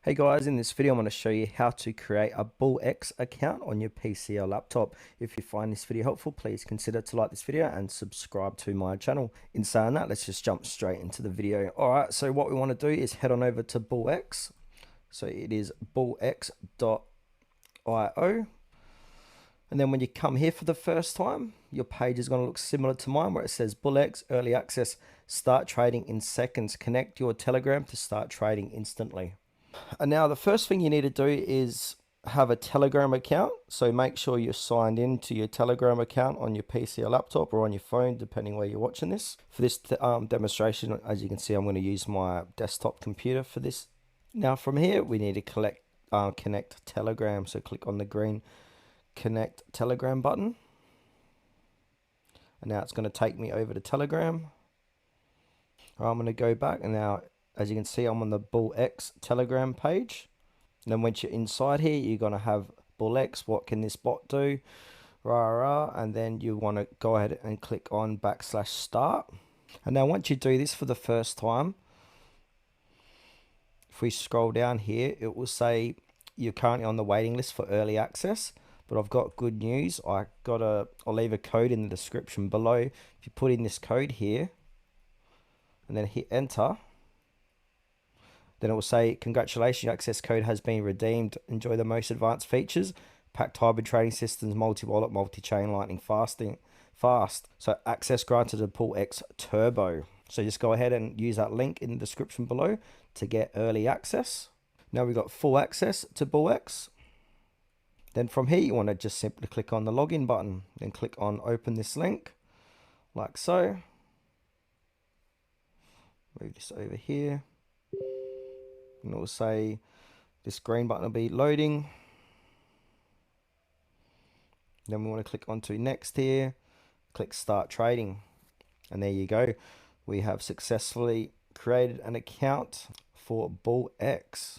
Hey guys, in this video I'm going to show you how to create a BullX account on your PC or laptop. If you find this video helpful, please consider to like this video and subscribe to my channel. In saying that, let's just jump straight into the video. Alright, so what we want to do is head on over to BullX. So it is bullx.io. And then when you come here for the first time, your page is going to look similar to mine where it says BullX Early Access, start trading in seconds. Connect your Telegram to start trading instantly. And now the first thing you need to do is have a Telegram account. So make sure you're signed in to your Telegram account on your PC or laptop or on your phone, depending where you're watching this. For this demonstration, as you can see, I'm going to use my desktop computer for this. Now from here, we need to connect Telegram. So click on the green Connect Telegram button. And now it's going to take me over to Telegram. I'm going to go back, and now as you can see, I'm on the BullX Telegram page. And then once you're inside here, you're going to have BullX, what can this bot do? And then you want to go ahead and click on /start. And now once you do this for the first time, if we scroll down here, it will say you're currently on the waiting list for early access. But I've got good news. I'll leave a code in the description below. If you put in this code here and then hit enter, then it will say, congratulations, your access code has been redeemed. Enjoy the most advanced features, packed hybrid trading systems, multi-wallet, multi-chain, lightning fast. So access granted to BullX Turbo. So just go ahead and use that link in the description below to get early access. Now we've got full access to BullX. Then from here, you want to just simply click on the login button. Then click on open this link, like so. Move this over here. And it will say this green button will be loading. Then we want to click onto next here, click start trading. And there you go. We have successfully created an account for BullX.